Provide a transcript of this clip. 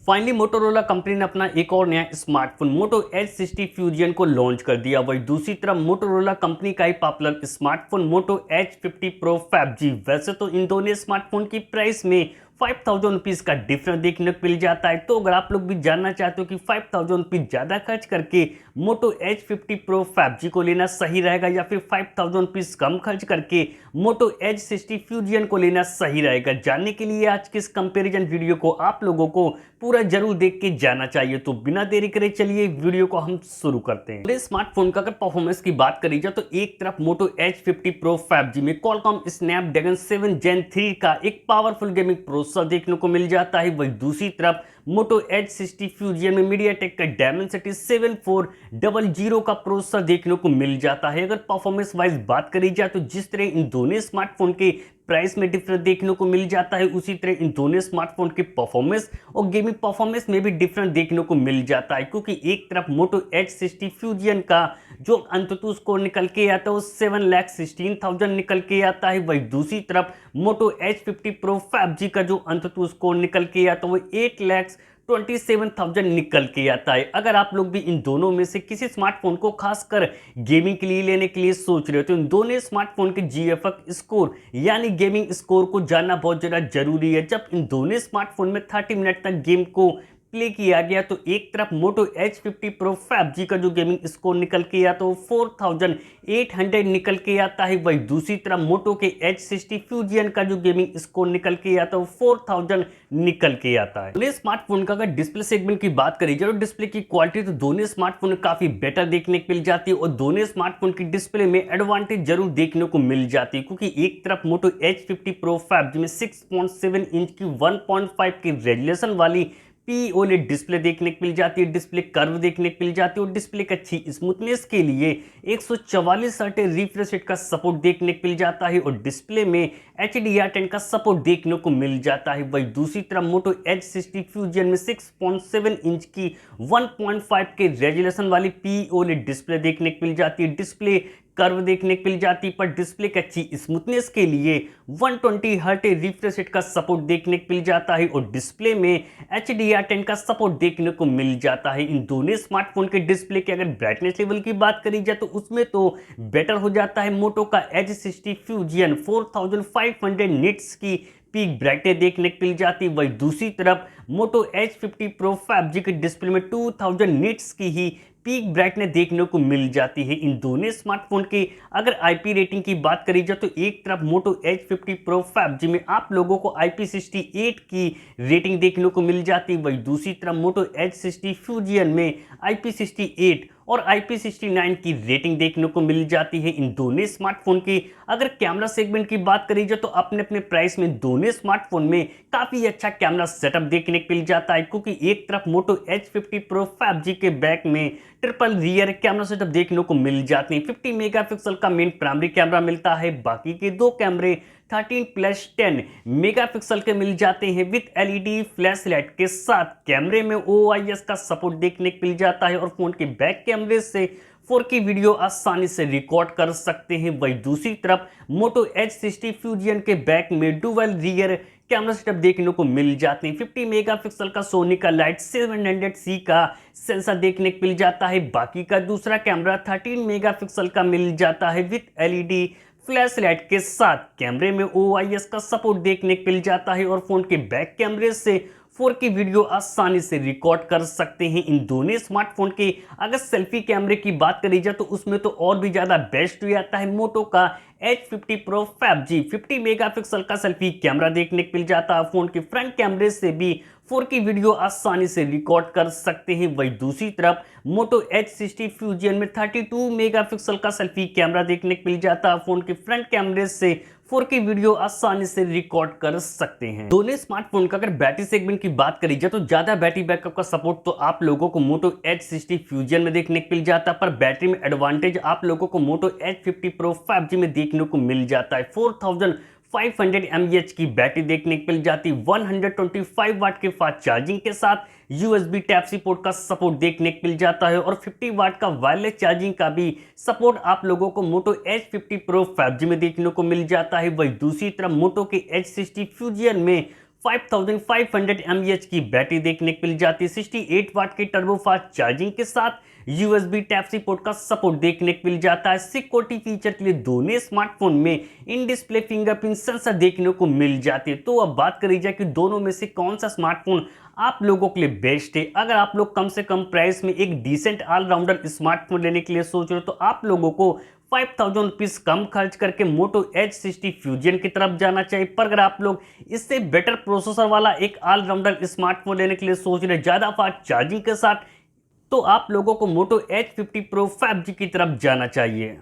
Finally Motorola company ने अपना एक और नया स्मार्टफोन मोटो एच 60 फ्यूजन को लॉन्च कर दिया। वही दूसरी तरफ मोटोरोला कंपनी का ही popular smartphone Moto H 50 pro 5G। वैसे तो इन दोनों स्मार्टफोन की प्राइस में 5000 रुपीज़ का डिफरेंस देखने को मिल जाता है। तो अगर आप लोग भी जानना चाहते हो कि 5000 रुपीज़ ज़्यादा खर्च करके मोटो एच 50 प्रो 5G को लेना सही रहेगा या फिर 5000 रुपीज़ कम खर्च करके मोटो एच 60 फ्यूजन को लेना सही रहेगा, जानने के लिए आज के इस कंपैरिजन वीडियो को आप लोगों को पूरा जरूर देख के जाना चाहिए। तो बिना देरी करे चलिए वीडियो को हम शुरू करते हैं। स्मार्टफोन का अगर परफॉर्मेंस की बात करी जाए तो एक तरफ मोटो एच 50 प्रो 5G में क्वालकॉम स्नैपड्रैगन 7 Gen 3 का एक पावरफुल गेमिंग प्रोसेसर देखने को मिल जाता है। वही दूसरी तरफ मोटो एच 60 फ्यूजन में मीडियाटेक का डायमेंसिटी 7400 का प्रोसेसर देखने को मिल जाता है। अगर परफॉर्मेंस वाइज बात करी जाए तो जिस तरह इन दोनों स्मार्टफोन के प्राइस में डिफरेंस देखने को मिल जाता है, उसी तरह इन दोनों स्मार्टफोन के परफॉर्मेंस और गेमिंग परफॉर्मेंस में भी डिफरेंस देखने को मिल जाता है। क्योंकि एक तरफ मोटो एच 60 फ्यूजन का जो अंततः स्कोर निकल के आता है वो 7,16,000 निकल के आता है। वही दूसरी तरफ मोटो एच 50 प्रो 5G का जो अंततः स्कोर निकल के आता है वो 8,27,000 निकल के आता है। अगर आप लोग भी इन दोनों में से किसी स्मार्टफोन को खासकर गेमिंग के लिए लेने के लिए सोच रहे हो तो इन दोनों स्मार्टफोन के GFX स्कोर यानी गेमिंग स्कोर को जानना बहुत ज़्यादा जरूरी है। जब इन दोनों स्मार्टफोन में 30 मिनट तक गेम को प्ले किया गया तो एक तरफ मोटो एच 50 प्रो 5G का जो गेमिंग स्कोर निकल के आता है वो 4800 निकल के आता है। वही दूसरी तरफ मोटो के एच 60 फ्यूजन का जो गेमिंग स्कोर निकल के आता है वो 4000 निकल के आता है। दोनों स्मार्टफोन का अगर डिस्प्ले सेगमेंट की बात करी जाए तो डिस्प्ले की क्वालिटी तो दोनों स्मार्टफोन काफी बेटर देखने को मिल जाती है और दोनों स्मार्टफोन की डिस्प्ले में एडवांटेज जरूर देखने को मिल जाती है। क्योंकि एक तरफ मोटो एच 50 प्रो 5G में 6.7 इंच की 1.5 की रेजोल्यूशन वाली OLED डिस्प्ले देखने को मिल जाती है, डिस्प्ले कर्व देखने को मिल जाती है और डिस्प्ले की अच्छी स्मूथनेस के लिए 144 हर्ट्ज रिफ्रेश रेट का सपोर्ट देखने को मिल जाता है और डिस्प्ले में HDR10 का सपोर्ट देखने को मिल जाता है। वही दूसरी तरफ मोटो एच 60 फ्यूजन में 6.7 इंच की 1.5 के रेजोल्यूशन वाली OLED डिस्प्ले देखने को मिल जाती है, डिस्प्ले कर्व देखने को मिल जाती है, पर डिस्प्ले की अच्छी स्मूथनेस के लिए 120 हर्ट्ज रिफ्रेश रेट का सपोर्ट देखने को मिल जाता है और डिस्प्ले में HDR10 का सपोर्ट देखने को मिल जाता है। इन दोनों स्मार्टफोन के डिस्प्ले की अगर ब्राइटनेस लेवल की बात करी जाए तो उसमें तो बेटर हो जाता है मोटो का एच 60 फ्यूजन 4500 निट्स की पीक ब्राइटनेस देखने को मिल जाती है। वही दूसरी तरफ मोटो एच 50 प्रो 5G के डिस्प्ले में 2000 निट्स की ही पीक ब्राइटनेस देखने को मिल जाती है। इन दोनों स्मार्टफोन की अगर IP रेटिंग की बात करी जाए तो एक तरफ मोटो एच 50 प्रो 5G में आप लोगों को IP68 की रेटिंग देखने को मिल जाती है। वही दूसरी तरफ मोटो एच 60 फ्यूजन में IP68 और IP69 की रेटिंग देखने को मिल जाती है। इन दोनों स्मार्टफोन की अगर कैमरा सेगमेंट की बात करी जाए तो अपने अपने प्राइस में दोनों स्मार्टफोन में काफी अच्छा कैमरा सेटअप देखने को मिल जाता है। क्योंकि एक तरफ मोटो एच 50 प्रो 5G के बैक में ट्रिपल रियर कैमरा सेटअप देखने को मिल जाते हैं। 50 मेगापिक्सल का मेन प्राइमरी कैमरा मिलता है, बाकी के दो कैमरे 13+10 मेगापिक्सल के मिल जाते हैं विद LED फ्लैश लाइट के साथ। कैमरे में OIS का सपोर्ट देखने को मिल जाता है और फोन के बैक कैमरे से 4K वीडियो आसानी से रिकॉर्ड कर सकते हैं। वही दूसरी तरफ मोटो एच 60 फ्यूजन के बैक में डुअल रियर कैमरा सेटअप देखने को मिल जाते हैं। 50 मेगापिक्सल का सोनी का लाइट 700C का सेंसर देखने को मिल जाता है, बाकी का दूसरा कैमरा 13 मेगापिक्सल का मिल जाता है विद LED फ्लैश लाइट के साथ। कैमरे में OIS का सपोर्ट देखने को मिल जाता है और फोन के बैक कैमरे से 4K वीडियो आसानी से रिकॉर्ड कर सकते हैं। इन दोनों स्मार्टफोन के अगर सेल्फी कैमरे की बात करी जाए तो उसमें तो और भी ज़्यादा बेस्ट हो जाता है मोटो का एच 50 प्रो 5G। 50 मेगापिक्सल का सेल्फी कैमरा देखने को मिल जाता है, फोन के फ्रंट कैमरे से भी 4K वीडियो आसानी से रिकॉर्ड कर सकते हैं। वही दूसरी तरफ मोटो एच 60 फ्यूजन में 32 मेगापिक्सल का सेल्फी कैमरा देखने को मिल जाता है, फोन के फ्रंट कैमरे से 4K वीडियो आसानी से रिकॉर्ड कर सकते हैं। दोनों स्मार्टफोन का अगर बैटरी सेगमेंट की बात करी जाए तो ज्यादा बैटरी बैकअप का सपोर्ट तो आप लोगों को मोटो एच 60 फ्यूजन में देखने को मिल जाता है, पर बैटरी में एडवांटेज आप लोगों को मोटो एच 50 प्रो 5G में देखने को मिल जाता है। 4500 mAh की बैटरी देखने को मिल जाती है, 125 वाट के फास्ट चार्जिंग के साथ USB टाइप सी पोर्ट का सपोर्ट देखने को मिल जाता है और 50 वाट का वायरलेस चार्जिंग का भी सपोर्ट आप लोगों को मोटो एच 50 प्रो 5G में देखने को मिल जाता है। वही दूसरी तरफ मोटो के एच 60 फ्यूजन में 5500 mAh की बैटरी देखने को मिल जाती है, 68 वाट की टर्बो फास्ट चार्जिंग के साथ USB टाइप सी पोर्ट का सपोर्ट देखने को मिल जाता है। सिक्योरिटी फीचर के लिए दोनों स्मार्टफोन में इन डिस्प्ले फिंगरप्रिंट सेंसर देखने को मिल जाती है। तो अब बात करी जाए कि दोनों में से कौन सा स्मार्टफोन आप लोगों के लिए बेस्ट है। अगर आप लोग कम से कम प्राइस में एक डिसेंट ऑलराउंडर स्मार्टफोन लेने के लिए सोच रहे हो तो आप लोगों को 5000 रुपीज कम खर्च करके Moto H60 Fusion की तरफ जाना चाहिए। पर अगर आप लोग इससे बेटर प्रोसेसर वाला एक ऑलराउंडर स्मार्टफोन लेने के लिए सोच रहे ज्यादा फास्ट चार्जिंग के साथ, तो आप लोगों को Moto H50 Pro 5G की तरफ जाना चाहिए।